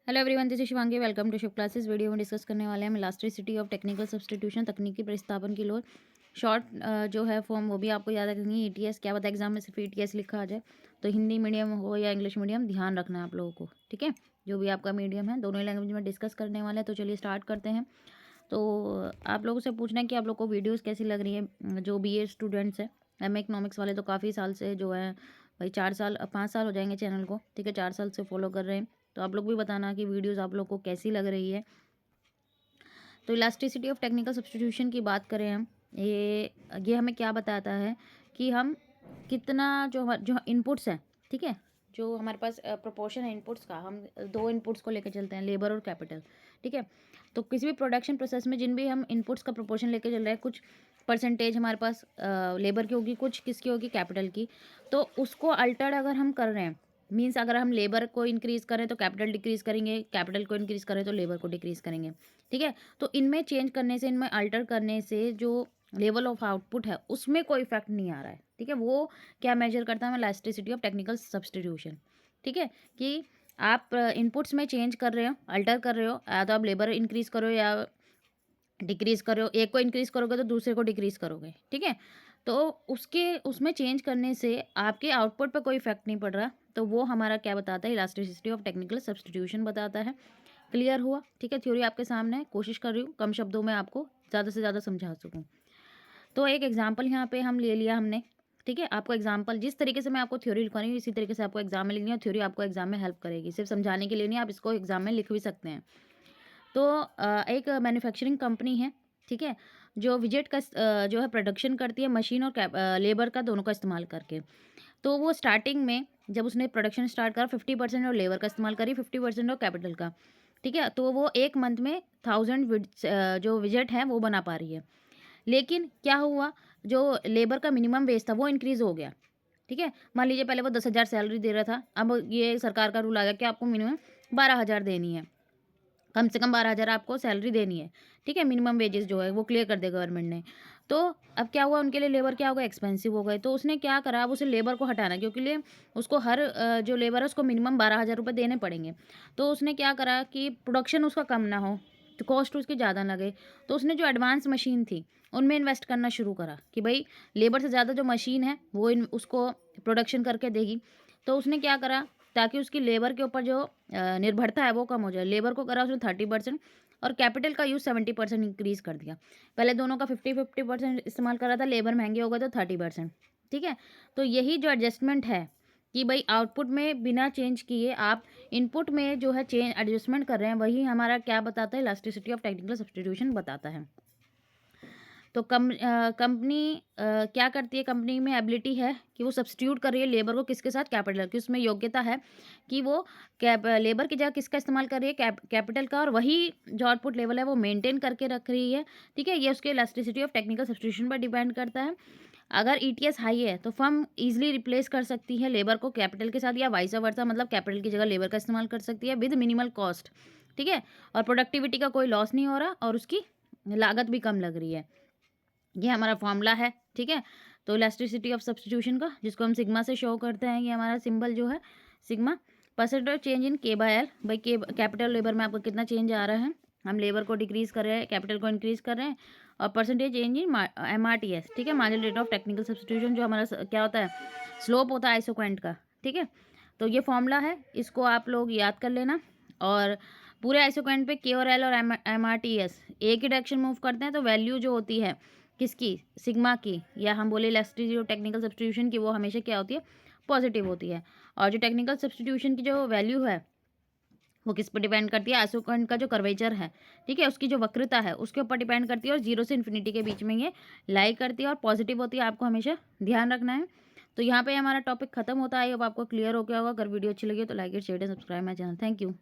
Hello everyone, this is Shivangi. Welcome to Shiv classes. Video में discuss करने वाले हैं हम इलास्टिसिटी ऑफ टेक्निकल सब्स्टिट्यूशन, तकनीकी प्रतिस्थापन की लोड। शॉर्ट जो है फॉर्म वो भी आपको याद रखनी है। ईटीएस क्या पता एग्जाम में सिर्फ ईटीएस लिखा आ जाए, तो हिंदी मीडियम हो या इंग्लिश मीडियम ध्यान रखना है आप लोगों को, ठीक है। जो भी आपका मीडियम है दोनों ही लैंग्वेज में डिस्कस करने वाले हैं, तो चलिए स्टार्ट करते हैं। तो आप लोगों से पूछना है कि आप लोग को वीडियोज़ कैसी लग रही है। जो BA स्टूडेंट्स हैं, एम इकोनॉमिक्स वाले तो काफ़ी साल से जो है भाई 4 साल 5 साल हो जाएंगे चैनल को, ठीक है, 4 साल से फॉलो कर रहे हैं। तो आप लोग भी बताना कि वीडियोस आप लोग को कैसी लग रही है। तो इलास्टिसिटी ऑफ टेक्निकल सब्स्टिट्यूशन की बात करें हम, ये हमें क्या बताता है कि हम कितना जो इनपुट्स हैं, ठीक है, जो हमारे पास प्रोपोर्शन है इनपुट्स का, हम दो इनपुट्स को लेकर चलते हैं, लेबर और कैपिटल, ठीक है। तो किसी भी प्रोडक्शन प्रोसेस में जिन भी हम इनपुट्स का प्रोपोर्शन लेकर चल रहे हैं, कुछ परसेंटेज हमारे पास लेबर की होगी, कुछ किसकी होगी, कैपिटल की। तो उसको अल्टर्ड अगर हम कर रहे हैं, मीन्स अगर हम लेबर को इंक्रीज़ करें तो कैपिटल डिक्रीज़ करेंगे, कैपिटल को इंक्रीज़ करें तो लेबर को डिक्रीज़ करेंगे, ठीक है। तो इनमें चेंज करने से, इनमें अल्टर करने से जो लेवल ऑफ आउटपुट है उसमें कोई इफेक्ट नहीं आ रहा है, ठीक है। वो क्या मेजर करता है, इलास्टिसिटी ऑफ टेक्निकल सब्स्टिट्यूशन, ठीक है। कि आप इनपुट्स में चेंज कर रहे हो, अल्टर कर रहे हो, या तो आप लेबर इंक्रीज़ करो या डिक्रीज़ करो, एक को इंक्रीज़ करोगे तो दूसरे को डिक्रीज़ करोगे, ठीक है। तो उसमें चेंज करने से आपके आउटपुट पे कोई इफेक्ट नहीं पड़ रहा, तो वो हमारा क्या बताता है, इलास्टिसिटी ऑफ टेक्निकल सब्स्टिट्यूशन बताता है। क्लियर हुआ, ठीक है। थ्योरी आपके सामने है, कोशिश कर रही हूँ कम शब्दों में आपको ज़्यादा से ज़्यादा समझा सकूँ। तो एक एग्जाम्पल यहाँ पे हम ले लिया हमने, ठीक है। आपको एग्जाम्पल जिस तरीके से मैं आपको थ्योरी लिखवानी हूँ इसी तरीके से आपको एग्जाम में लिखनी है, थ्योरी आपको एग्जाम में हेल्प करेगी, सिर्फ समझाने के लिए नहीं, आप इसको एग्जाम में लिख भी सकते हैं। तो एक मैन्युफैक्चरिंग कंपनी है, ठीक है, जो विजेट का जो है प्रोडक्शन करती है मशीन और लेबर का दोनों का इस्तेमाल करके। तो वो स्टार्टिंग में जब उसने प्रोडक्शन स्टार्ट करा 50% और लेबर का इस्तेमाल करी, 50% और कैपिटल का, ठीक है। तो वो एक मंथ में 1000 जो विजेट हैं वो बना पा रही है। लेकिन क्या हुआ, जो लेबर का मिनिमम वेज था वो इंक्रीज़ हो गया, ठीक है। मान लीजिए पहले वो 10,000 सैलरी दे रहा था, अब ये सरकार का रूल आ गया कि आपको मिनिमम 12,000 देनी है, कम से कम 12,000 आपको सैलरी देनी है, ठीक है। मिनिमम वेजेस जो है वो क्लियर कर दिया गवर्नमेंट ने। तो अब क्या हुआ, उनके लिए लेबर क्या हो गया, एक्सपेंसिव हो गए। तो उसने क्या करा, अब उसे लेबर को हटाना, क्योंकि लिए उसको हर जो लेबर है उसको मिनिमम 12,000 रुपये देने पड़ेंगे। तो उसने क्या करा कि प्रोडक्शन उसका कम ना हो, तो कॉस्ट उसकी ज़्यादा लगे, तो उसने जो एडवांस मशीन थी उनमें इन्वेस्ट करना शुरू करा कि भाई लेबर से ज़्यादा जो मशीन है वो उसको प्रोडक्शन करके देगी। तो उसने क्या करा, ताकि उसकी लेबर के ऊपर जो निर्भरता है वो कम हो जाए, लेबर को करा उसने 30% और कैपिटल का यूज़ 70% इंक्रीज़ कर दिया। पहले दोनों का 50-50% इस्तेमाल कर रहा था, लेबर महंगे हो गए तो 30%, ठीक है। तो यही जो एडजस्टमेंट है कि भाई आउटपुट में बिना चेंज किए आप इनपुट में जो है चेंज एडजस्टमेंट कर रहे हैं, वही हमारा क्या बताता है, इलास्टिसिटी ऑफ टेक्निकल सब्स्टिट्यूशन बताता है। तो कंपनी क्या करती है, कंपनी में एबिलिटी है कि वो सब्स्टिट्यूट कर रही है लेबर को किसके साथ, कैपिटल की। उसमें योग्यता है कि वो लेबर की जगह किसका इस्तेमाल कर रही है, कैपिटल का, और वही जो आउटपुट लेवल है वो मेंटेन करके रख रही है, ठीक है। ये उसके इलास्टिसिटी ऑफ टेक्निकल सब्स्टिट्यूशन पर डिपेंड करता है। अगर ईटीएस हाई है तो फर्म इजीली रिप्लेस कर सकती है लेबर को कैपिटल के साथ, या वाइस वर्सा, मतलब कैपिटल की जगह लेबर का इस्तेमाल कर सकती है विद मिनिमल कॉस्ट, ठीक है। और प्रोडक्टिविटी का कोई लॉस नहीं हो रहा और उसकी लागत भी कम लग रही है। ये हमारा फॉर्मूला है, ठीक है। तो इलास्टिसिटी ऑफ सब्स्टिट्यूशन का, जिसको हम सिग्मा से शो करते हैं, ये हमारा सिंबल जो है सिग्मा, परसेंटेज चेंज इन के बाय एल। भाई के कैपिटल लेबर में आपको कितना चेंज आ रहा है, हम लेबर को डिक्रीज़ कर रहे हैं, कैपिटल को इंक्रीज़ कर रहे हैं। और परसेंटेज चेंज इन MRTS, ठीक है, marginal rate of technical substitution, जो हमारा क्या होता है, स्लोप होता है आइसोक्वेंट का, ठीक है। तो ये फॉर्मूला है, इसको आप लोग याद कर लेना। और पूरे आइसोक्वेंट पे के और एल और MRTS एक ही डायरेक्शन मूव करते हैं, तो वैल्यू जो होती है किसकी, सिग्मा की, या हम बोले इलास्टिसिटी ऑफ टेक्निकल सब्स्टिट्यूशन की, वो हमेशा क्या होती है, पॉजिटिव होती है। और जो टेक्निकल सब्स्टिट्यूशन की जो वैल्यू है वो किस पर डिपेंड करती है, आइसोकॉन्ड का जो कर्वेचर है, ठीक है, उसकी जो वक्रता है उसके ऊपर डिपेंड करती है, और 0 से इन्फिनिटी के बीच में ये लाई करती है और पॉजिटिव होती है, आपको हमेशा ध्यान रखना है। तो यहाँ पे हमारा टॉपिक खत्म होता है। अब आपको क्लियर हो गया होगा। अगर वीडियो अच्छी लगी हो तो like share and subscribe my channel. Thank you.